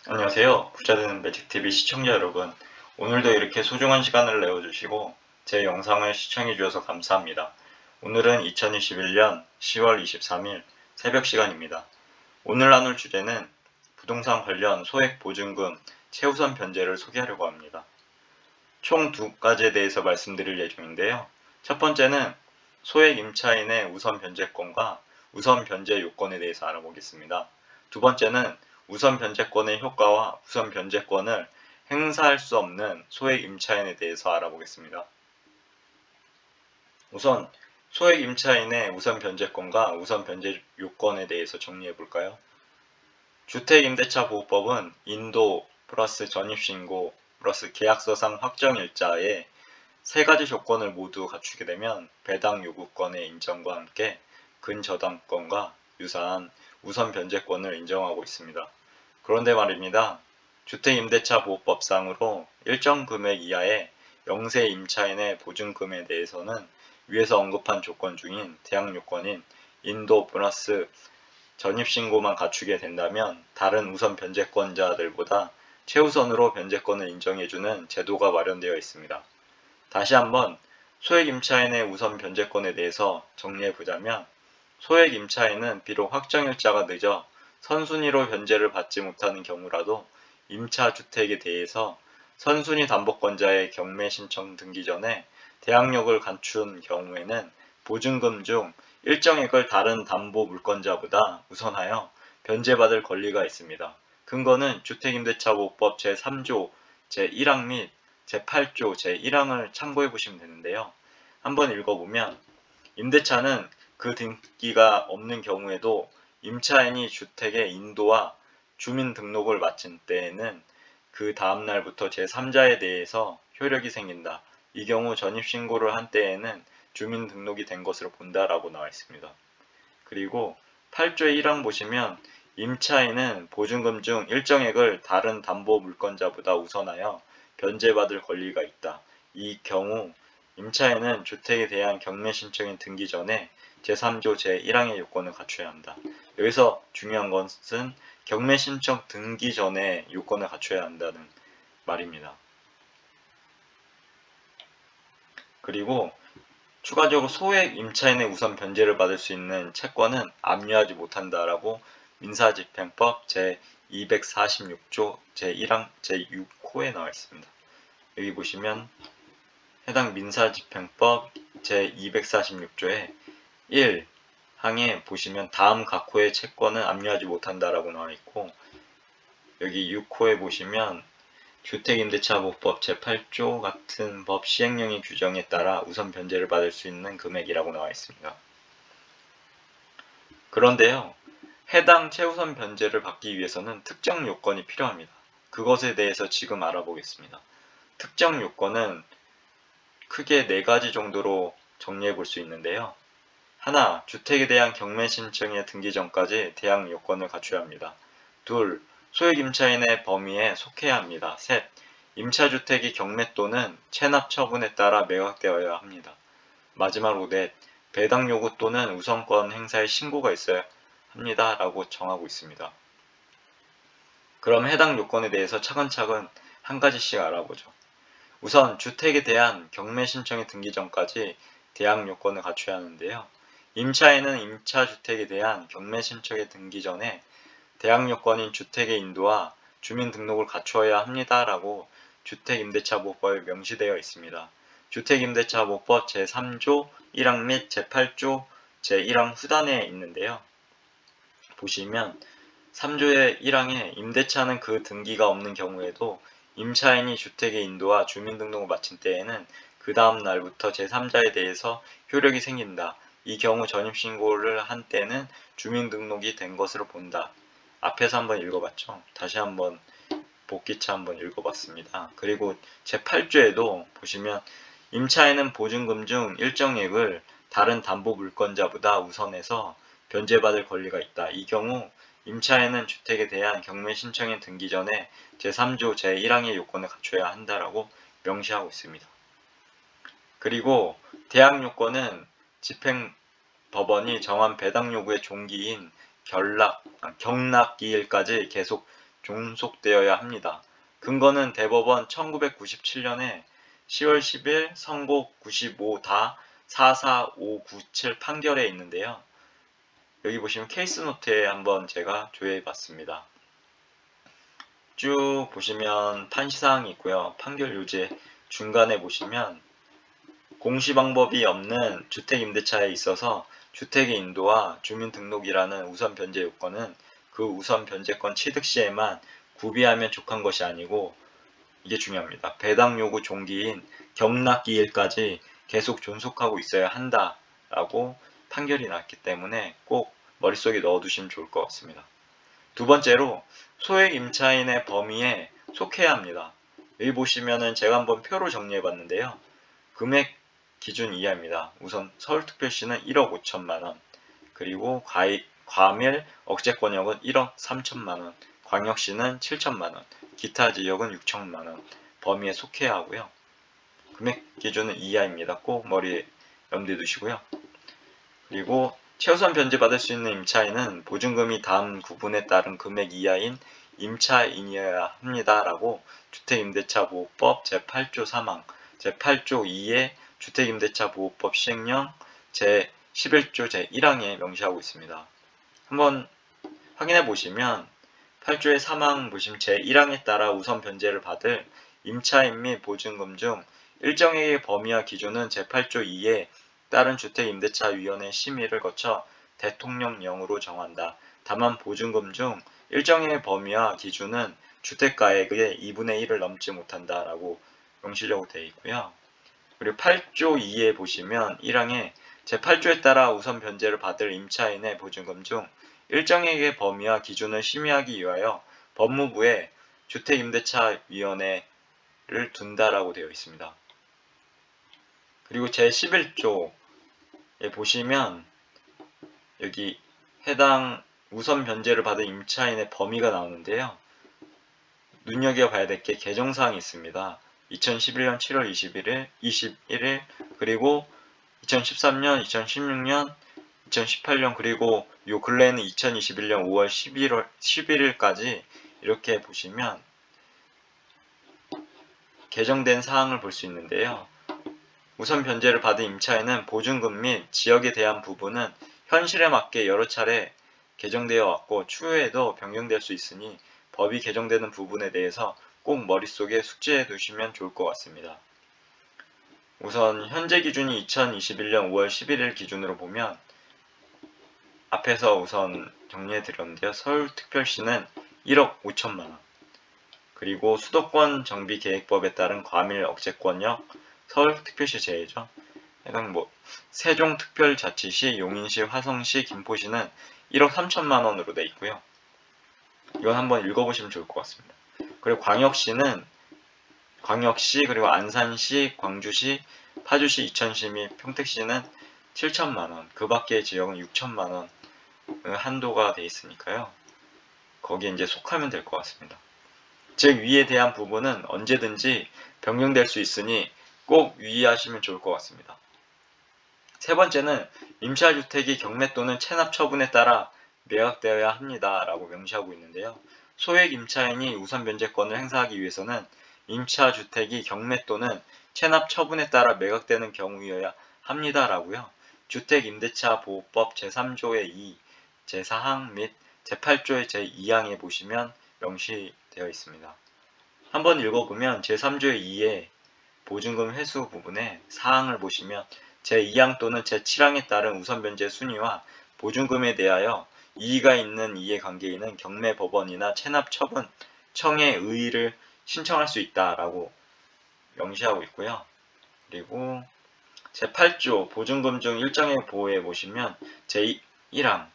안녕하세요. 부자되는 매직TV 시청자 여러분. 오늘도 이렇게 소중한 시간을 내어주시고 제 영상을 시청해주셔서 감사합니다. 오늘은 2021년 10월 23일 새벽 시간입니다. 오늘 나눌 주제는 부동산 관련 소액보증금 최우선 변제를 소개하려고 합니다. 총 두 가지에 대해서 말씀드릴 예정인데요. 첫 번째는 소액 임차인의 우선 변제권과 우선 변제 요건에 대해서 알아보겠습니다. 두 번째는 우선 변제권의 효과와 우선 변제권을 행사할 수 없는 소액 임차인에 대해서 알아보겠습니다. 우선 소액 임차인의 우선 변제권과 우선 변제 요건에 대해서 정리해 볼까요? 주택임대차보호법은 인도 플러스 전입신고 플러스 계약서상 확정일자에 세 가지 조건을 모두 갖추게 되면 배당 요구권의 인정과 함께 근저당권과 유사한 우선 변제권을 인정하고 있습니다. 그런데 말입니다. 주택임대차보호법상으로 일정 금액 이하의 영세 임차인의 보증금에 대해서는 위에서 언급한 조건 중인 대항 요건인 인도 플러스 전입신고만 갖추게 된다면 다른 우선 변제권자들보다 최우선으로 변제권을 인정해주는 제도가 마련되어 있습니다. 다시 한번 소액 임차인의 우선 변제권에 대해서 정리해보자면 소액 임차인은 비록 확정일자가 늦어 선순위로 변제를 받지 못하는 경우라도 임차주택에 대해서 선순위 담보권자의 경매 신청 등기 전에 대항력을 갖춘 경우에는 보증금 중 일정액을 다른 담보 물권자보다 우선하여 변제받을 권리가 있습니다. 근거는 주택임대차보호법 제3조 제1항 및 제8조 제1항을 참고해 보시면 되는데요. 한번 읽어보면 임대차는 그 등기가 없는 경우에도 임차인이 주택의 인도와 주민등록을 마친 때에는 그 다음날부터 제3자에 대해서 효력이 생긴다. 이 경우 전입신고를 한 때에는 주민등록이 된 것으로 본다라고 나와 있습니다. 그리고 8조의 1항 보시면 임차인은 보증금 중 일정액을 다른 담보 물권자보다 우선하여 변제받을 권리가 있다. 이 경우 임차인은 주택에 대한 경매 신청인 등기 전에 제3조 제1항의 요건을 갖춰야 한다. 여기서 중요한 것은 경매 신청 등기 전에 요건을 갖춰야 한다는 말입니다. 그리고 추가적으로 소액 임차인의 우선 변제를 받을 수 있는 채권은 압류하지 못한다라고 민사집행법 제246조 제1항 제6호에 나와 있습니다. 여기 보시면 해당 민사집행법 제246조에 1항에 보시면 다음 각 호의 채권은 압류하지 못한다라고 나와 있고, 여기 6호에 보시면 주택임대차보호법 제8조 같은 법 시행령의 규정에 따라 우선 변제를 받을 수 있는 금액이라고 나와 있습니다. 그런데요, 해당 최우선 변제를 받기 위해서는 특정 요건이 필요합니다. 그것에 대해서 지금 알아보겠습니다. 특정 요건은 크게 4가지 정도로 정리해 볼 수 있는데요. 하나, 주택에 대한 경매 신청의 등기 전까지 대항 요건을 갖춰야 합니다. 둘, 소액 임차인의 범위에 속해야 합니다. 셋, 임차주택이 경매 또는 체납 처분에 따라 매각되어야 합니다. 마지막으로 넷, 배당 요구 또는 우선권 행사의 신고가 있어야 합니다. 라고 정하고 있습니다. 그럼 해당 요건에 대해서 차근차근 한 가지씩 알아보죠. 우선 주택에 대한 경매 신청의 등기 전까지 대항 요건을 갖춰야 하는데요. 임차인은 임차주택에 대한 경매 신청의 등기 전에 대항 요건인 주택의 인도와 주민등록을 갖추어야 합니다라고 주택임대차보호법에 명시되어 있습니다. 주택임대차보호법 제3조 1항 및 제8조 제1항 후단에 있는데요. 보시면 3조의 1항에 임대차는 그 등기가 없는 경우에도 임차인이 주택의 인도와 주민등록을 마친 때에는 그 다음 날부터 제3자에 대해서 효력이 생긴다. 이 경우 전입신고를 한 때는 주민등록이 된 것으로 본다. 앞에서 한번 읽어봤죠. 다시 한번 복기차 한번 읽어봤습니다. 그리고 제8조에도 보시면 임차인은 보증금 중 일정액을 다른 담보 물권자보다 우선해서 변제받을 권리가 있다. 이 경우 임차인은 주택에 대한 경매 신청의 등기 전에 제3조 제1항의 요건을 갖춰야 한다라고 명시하고 있습니다. 그리고 대항 요건은 집행법원이 정한 배당 요구의 종기인 경락기일까지 계속 종속되어야 합니다. 근거는 대법원 1997년에 10월 10일 선고 95다 44597 판결에 있는데요. 여기 보시면 케이스 노트에 한번 제가 조회해 봤습니다. 쭉 보시면 판시사항이 있고요. 판결 요제 중간에 보시면 공시방법이 없는 주택임대차에 있어서 주택의 인도와 주민등록이라는 우선 변제 요건은 그 우선 변제권 취득 시에만 구비하면 족한 것이 아니고, 이게 중요합니다. 배당 요구 종기인 경락기일까지 계속 존속하고 있어야 한다라고 판결이 났기 때문에 꼭 머릿속에 넣어두시면 좋을 것 같습니다. 두 번째로 소액 임차인의 범위에 속해야 합니다. 여기 보시면은 제가 한번 표로 정리해 봤는데요. 금액 기준 이하입니다. 우선 서울특별시는 1억 5천만원, 그리고 과밀 억제권역은 1억 3천만원, 광역시는 7천만원, 기타 지역은 6천만원 범위에 속해야 하고요. 금액 기준은 이하입니다. 꼭 머리에 염두에 두시고요. 그리고 최우선 변제받을 수 있는 임차인은 보증금이 다음 구분에 따른 금액 이하인 임차인이어야 합니다. 라고 주택임대차보호법 제8조 3항, 제8조 2의 주택임대차보호법 시행령 제11조 제1항에 명시하고 있습니다. 한번 확인해 보시면 8조의 3항 보시면 제1항에 따라 우선 변제를 받을 임차인 및 보증금 중 일정액의 범위와 기준은 제8조 2에 따른 주택임대차위원회 심의를 거쳐 대통령령으로 정한다. 다만 보증금 중 일정액의 범위와 기준은 주택가액의 2분의 1을 넘지 못한다 라고 명시적으로 되어 있고요. 그리고 8조 2에 보시면 1항에 제8조에 따라 우선 변제를 받을 임차인의 보증금 중 일정액의 범위와 기준을 심의하기 위하여 법무부에 주택임대차위원회를 둔다라고 되어 있습니다. 그리고 제11조에 보시면 여기 해당 우선 변제를 받은 임차인의 범위가 나오는데요. 눈여겨봐야 될 게 개정사항이 있습니다. 2011년 7월 21일 그리고 2013년, 2016년, 2018년 그리고 요 근래에는 2021년 5월 11일까지 이렇게 보시면 개정된 사항을 볼 수 있는데요. 우선 변제를 받은 임차인은 보증금 및 지역에 대한 부분은 현실에 맞게 여러 차례 개정되어 왔고 추후에도 변경될 수 있으니 법이 개정되는 부분에 대해서 꼭 머릿속에 숙지해 두시면 좋을 것 같습니다. 우선 현재 기준이 2021년 5월 11일 기준으로 보면 앞에서 우선 정리해 드렸는데요. 서울특별시는 1억 5천만원, 그리고 수도권 정비계획법에 따른 과밀 억제권역 서울특별시 제외죠. 해당 세종특별자치시, 용인시, 화성시, 김포시는 1억 3천만원으로 되어 있고요. 이건 한번 읽어보시면 좋을 것 같습니다. 그리고 광역시 그리고 안산시, 광주시, 파주시, 이천시 및 평택시는 7천만원, 그 밖의 지역은 6천만원 한도가 되어 있으니까요. 거기에 이제 속하면 될 것 같습니다. 즉 위에 대한 부분은 언제든지 변경될 수 있으니 꼭 유의하시면 좋을 것 같습니다. 세 번째는 임차주택이 경매 또는 체납 처분에 따라 매각되어야 합니다. 라고 명시하고 있는데요. 소액 임차인이 우선 변제권을 행사하기 위해서는 임차주택이 경매 또는 체납 처분에 따라 매각되는 경우여야 합니다. 라고요. 주택임대차보호법 제3조의 2, 제4항 및 제8조의 제2항에 보시면 명시되어 있습니다. 한번 읽어보면 제3조의 2의 보증금 회수 부분에 사항을 보시면 제2항 또는 제7항에 따른 우선변제 순위와 보증금에 대하여 이의가 있는 이해관계인은 경매법원이나 체납처분청에 의의를 신청할 수 있다라고 명시하고 있고요. 그리고 제8조 보증금 중 일정액 보호에 보시면 제1항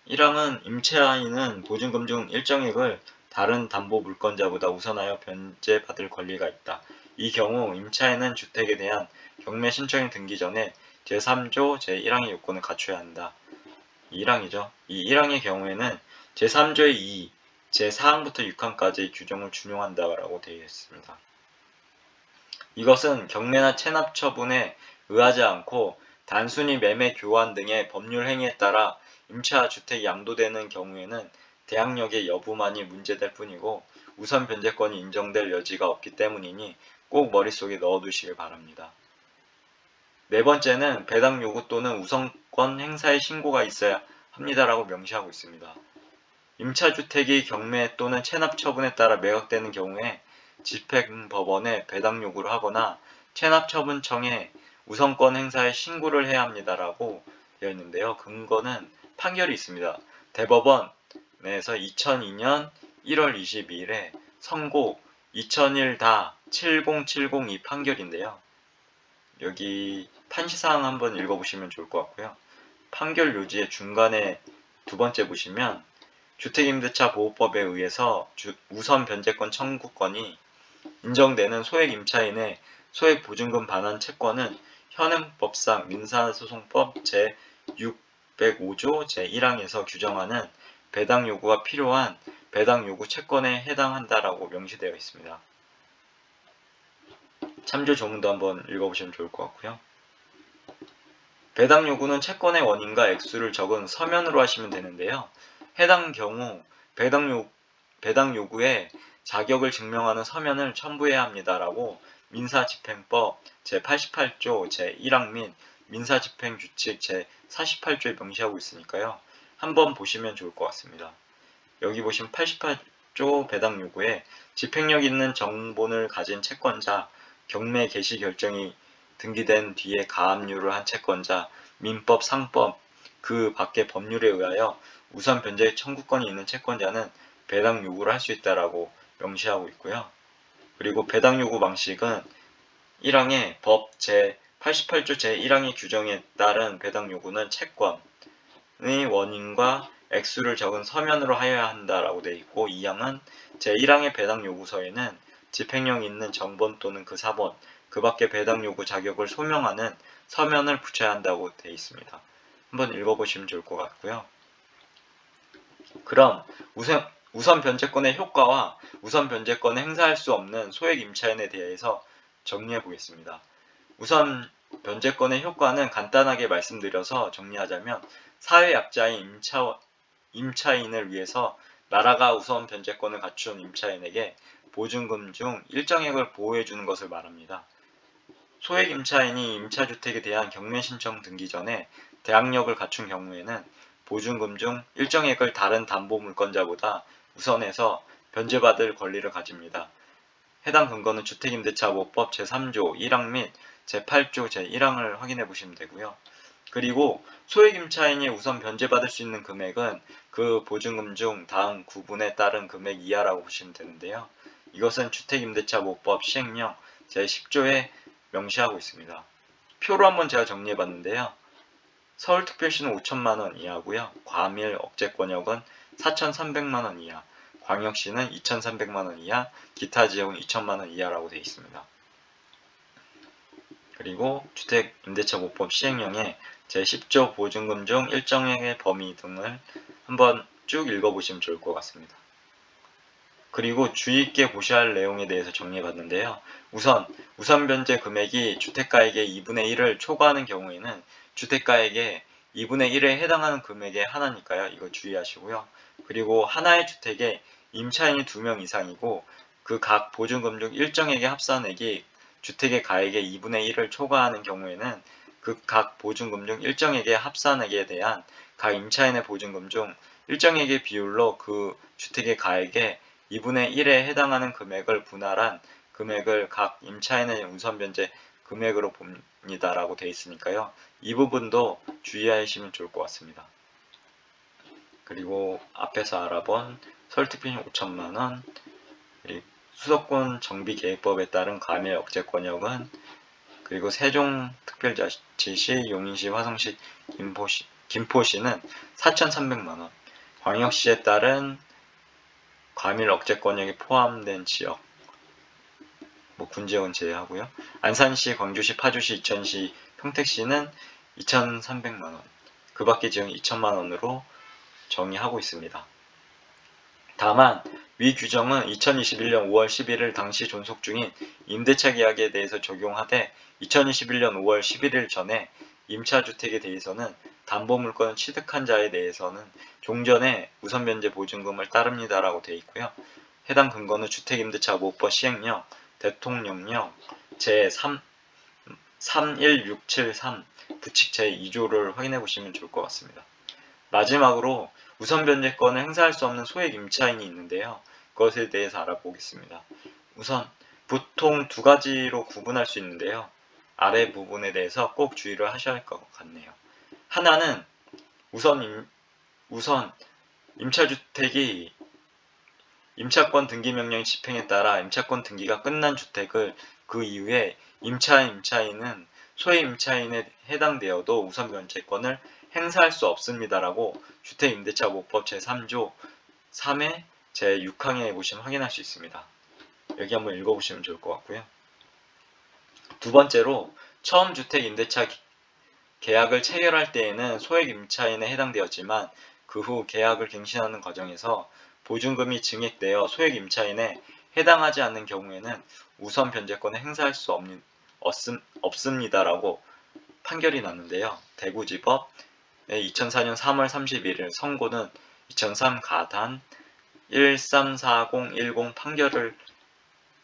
1항은 임차인은 보증금 중 일정액을 다른 담보 물권자보다 우선하여 변제받을 권리가 있다. 이 경우 임차인은 주택에 대한 경매 신청이 등기 전에 제3조 제1항의 요건을 갖춰야 한다. 1항이죠. 이 1항의 경우에는 제3조의 2, 제4항부터 6항까지 규정을 준용한다라고 되어 있습니다. 이것은 경매나 체납 처분에 의하지 않고 단순히 매매 교환 등의 법률 행위에 따라 임차 주택이 양도되는 경우에는 대항력의 여부만이 문제될 뿐이고 우선 변제권이 인정될 여지가 없기 때문이니 꼭 머릿속에 넣어두시길 바랍니다. 네 번째는 배당 요구 또는 우선권 행사의 신고가 있어야 합니다라고 명시하고 있습니다. 임차주택이 경매 또는 체납 처분에 따라 매각되는 경우에 집행법원에 배당 요구를 하거나 체납처분청에 우선권 행사에 신고를 해야 합니다라고 되어 있는데요. 근거는 판결이 있습니다. 대법원에서 2002년 1월 22일에 선고 2001-70702 판결인데요. 여기 판시사항 한번 읽어보시면 좋을 것 같고요. 판결 요지의 중간에 두 번째 보시면 주택임대차 보호법에 의해서 우선 변제권 청구권이 인정되는 소액 임차인의 소액 보증금 반환 채권은 현행법상 민사소송법 제605조 제1항에서 규정하는 배당 요구가 필요한 배당 요구 채권에 해당한다라고 명시되어 있습니다. 참조 조문도 한번 읽어보시면 좋을 것 같고요. 배당 요구는 채권의 원인과 액수를 적은 서면으로 하시면 되는데요. 해당 경우 배당 요구에 자격을 증명하는 서면을 첨부해야 합니다라고 민사집행법 제88조 제1항 및 민사집행규칙 제48조에 명시하고 있으니까요. 한번 보시면 좋을 것 같습니다. 여기 보시면 88조 배당 요구에 집행력 있는 정본을 가진 채권자, 경매 개시 결정이 등기된 뒤에 가압류를 한 채권자, 민법, 상법, 그 밖의 법률에 의하여 우선 변제 청구권이 있는 채권자는 배당 요구를 할 수 있다라고 명시하고 있고요. 그리고 배당 요구 방식은 1항의 법 제88조 제1항의 규정에 따른 배당 요구는 채권의 원인과 액수를 적은 서면으로 하여야 한다라고 되어 있고 2항은 제1항의 배당 요구서에는 집행력 있는 정본 또는 그 사본, 그 밖의 배당 요구 자격을 소명하는 서면을 붙여야 한다고 되어 있습니다. 한번 읽어보시면 좋을 것 같고요. 그럼 우선 변제권의 효과와 우선 변제권을 행사할 수 없는 소액 임차인에 대해서 정리해 보겠습니다. 우선 변제권의 효과는 간단하게 말씀드려서 정리하자면 사회약자인 임차인을 위해서 나라가 우선 변제권을 갖춘 임차인에게 보증금 중 일정액을 보호해 주는 것을 말합니다. 소액 임차인이 임차주택에 대한 경매 신청 등기 전에 대항력을 갖춘 경우에는 보증금 중 일정액을 다른 담보물권자보다 우선해서 변제받을 권리를 가집니다. 해당 근거는 주택임대차보호법 제3조 1항 및 제8조 제1항을 확인해 보시면 되고요. 그리고 소액임차인이 우선 변제받을 수 있는 금액은 그 보증금 중 다음 구분에 따른 금액 이하라고 보시면 되는데요. 이것은 주택임대차보호법 시행령 제10조에 명시하고 있습니다. 표로 한번 제가 정리해 봤는데요. 서울특별시는 5천만원 이하고요. 과밀 억제권역은 4,300만원 이하, 광역시는 2,300만원 이하, 기타 지역은 2천만원 이하라고 되어 있습니다. 그리고 주택임대차보호법 시행령에 제10조 보증금 중 일정액의 범위 등을 한번 쭉 읽어보시면 좋을 것 같습니다. 그리고 주의 있게 보셔야 할 내용에 대해서 정리해봤는데요. 우선 변제 금액이 주택가액의 2분의 1을 초과하는 경우에는 주택가액의 2분의 1에 해당하는 금액의 하나니까요. 이거 주의하시고요. 그리고 하나의 주택에 임차인이 2명 이상이고 그 각 보증금 중 일정액의 합산액이 주택의 가액의 2분의 1을 초과하는 경우에는 그 각 보증금 중 일정액의 합산액에 대한 각 임차인의 보증금 중 일정액의 비율로 그 주택의 가액의 2분의 1에 해당하는 금액을 분할한 금액을 각 임차인의 우선변제 금액으로 봅니다라고 되어 있으니까요. 이 부분도 주의하시면 좋을 것 같습니다. 그리고 앞에서 알아본 서울특별시 5천만원, 그리고 수도권 정비계획법에 따른 과밀 억제권역은, 그리고 세종특별자치시, 용인시, 화성시, 김포시는 4,300만원, 광역시에 따른 과밀 억제권역이 포함된 지역, 군지역은 제외하고요. 안산시, 광주시, 파주시, 이천시, 평택시는 2,300만원, 그 밖의 지역은 2천만원으로 정의하고 있습니다. 다만 위 규정은 2021년 5월 11일 당시 존속 중인 임대차 계약에 대해서 적용하되 2021년 5월 11일 전에 임차주택에 대해서는 담보물건을 취득한 자에 대해서는 종전에 우선변제 보증금을 따릅니다라고 되어 있고요. 해당 근거는 주택임대차보호법 시행령, 대통령령 제31673 부칙 제2조를 확인해 보시면 좋을 것 같습니다. 마지막으로 우선변제권을 행사할 수 없는 소액 임차인이 있는데요. 그것에 대해서 알아보겠습니다. 우선 보통 두 가지로 구분할 수 있는데요. 아래 부분에 대해서 꼭 주의를 하셔야 할 것 같네요. 하나는 우선 임차주택이 임차권 등기 명령 집행에 따라 임차권 등기가 끝난 주택을 그 이후에 임차인은 소액 임차인에 해당되어도 우선 변제권을 행사할 수 없습니다라고 주택임대차보호법 제3조 3회 제6항에 보시면 확인할 수 있습니다. 여기 한번 읽어보시면 좋을 것 같고요. 두 번째로 처음 주택임대차 계약을 체결할 때에는 소액 임차인에 해당되었지만 그 후 계약을 갱신하는 과정에서 보증금이 증액되어 소액 임차인에 해당하지 않는 경우에는 우선 변제권을 행사할 수 없습니다라고 판결이 났는데요. 대구지법 2004년 3월 31일 선고는 2003 가단 134010 판결을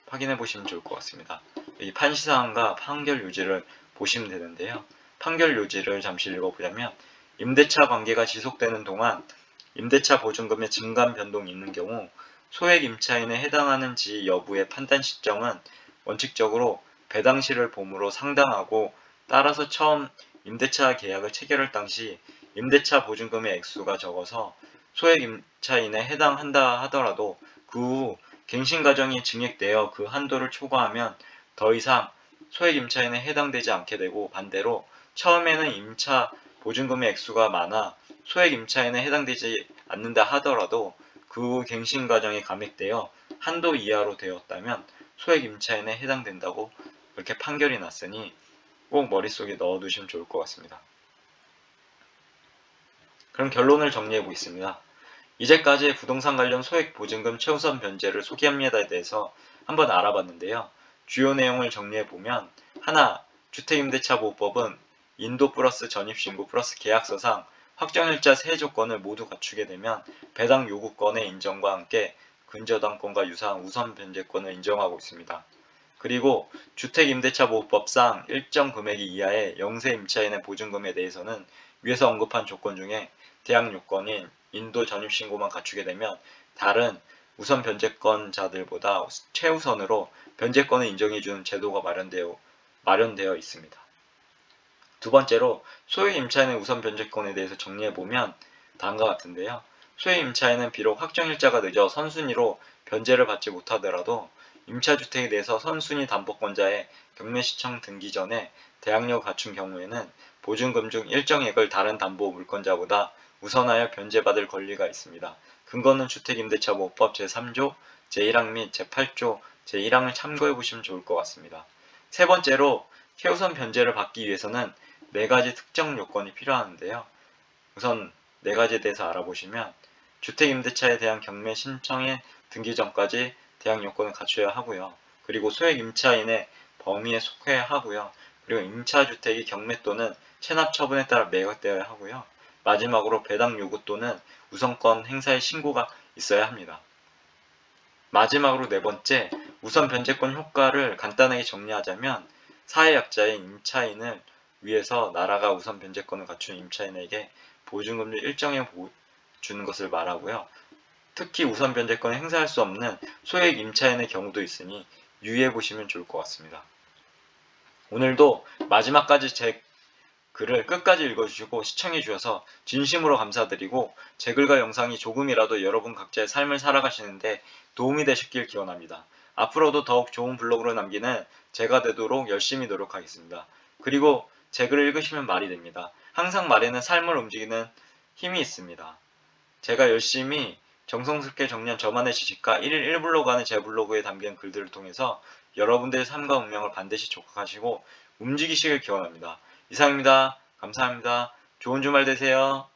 확인해 보시면 좋을 것 같습니다. 이 판시사항과 판결 요지를 보시면 되는데요. 판결 요지를 잠시 읽어보자면 임대차 관계가 지속되는 동안 임대차 보증금의 증감 변동이 있는 경우 소액 임차인에 해당하는지 여부의 판단 시점은 원칙적으로 배당시를 봄으로 상당하고 따라서 처음 임대차 계약을 체결할 당시 임대차 보증금의 액수가 적어서 소액 임차인에 해당한다 하더라도 그 후 갱신 과정이 증액되어 그 한도를 초과하면 더 이상 소액 임차인에 해당되지 않게 되고 반대로 처음에는 임차 보증금의 액수가 많아 소액 임차인에 해당되지 않는다 하더라도 그 후 갱신 과정이 감액되어 한도 이하로 되었다면 소액 임차인에 해당된다고 이렇게 판결이 났으니 꼭 머릿속에 넣어두시면 좋을 것 같습니다. 그럼 결론을 정리해 보겠습니다. 이제까지 부동산 관련 소액 보증금 최우선 변제를 소개합니다에 대해서 한번 알아봤는데요. 주요 내용을 정리해 보면 하나, 주택임대차보호법은 인도 플러스 전입신고 플러스 계약서상 확정일자 세 조건을 모두 갖추게 되면 배당 요구권의 인정과 함께 근저당권과 유사한 우선 변제권을 인정하고 있습니다. 그리고 주택임대차보호법상 일정 금액이 이하의 영세 임차인의 보증금에 대해서는 위에서 언급한 조건 중에 대항 요건인 인도 전입신고만 갖추게 되면 다른 우선 변제권자들보다 최우선으로 변제권을 인정해주는 제도가 마련되어 있습니다. 두 번째로 소액 임차인의 우선 변제권에 대해서 정리해보면 다음과 같은데요. 소액 임차인은 비록 확정일자가 늦어 선순위로 변제를 받지 못하더라도 임차주택에 대해서 선순위 담보권자의 경매시청 등기 전에 대항력을 갖춘 경우에는 보증금 중 일정액을 다른 담보 물권자보다 우선하여 변제받을 권리가 있습니다. 근거는 주택임대차보호법 제3조, 제1항 및 제8조, 제1항을 참고해 보시면 좋을 것 같습니다. 세 번째로 최우선 변제를 받기 위해서는 네 가지 특정 요건이 필요하는데요. 우선 네 가지에 대해서 알아보시면 주택임대차에 대한 경매 신청의 등기 전까지 대항 요건을 갖춰야 하고요. 그리고 소액 임차인의 범위에 속해야 하고요. 그리고 임차주택이 경매 또는 체납 처분에 따라 매각되어야 하고요. 마지막으로 배당 요구 또는 우선권 행사의 신고가 있어야 합니다. 마지막으로 네 번째, 우선 변제권 효과를 간단하게 정리하자면 사회약자인 임차인을 위해서 나라가 우선 변제권을 갖춘 임차인에게 보증금을 일정액 주는 것을 말하고요. 특히 우선 변제권을 행사할 수 없는 소액 임차인의 경우도 있으니 유의해 보시면 좋을 것 같습니다. 오늘도 마지막까지 제 글을 끝까지 읽어주시고 시청해 주셔서 진심으로 감사드리고 제 글과 영상이 조금이라도 여러분 각자의 삶을 살아가시는데 도움이 되셨길 기원합니다. 앞으로도 더욱 좋은 블로그를 남기는 제가 되도록 열심히 노력하겠습니다. 그리고 제 글을 읽으시면 말이 됩니다. 항상 말에는 삶을 움직이는 힘이 있습니다. 제가 열심히 정성스럽게 정리한 저만의 지식과 1일 1블로그 하는 제 블로그에 담긴 글들을 통해서 여러분들의 삶과 운명을 반드시 촉각하시고 움직이시길 기원합니다. 이상입니다. 감사합니다. 좋은 주말 되세요.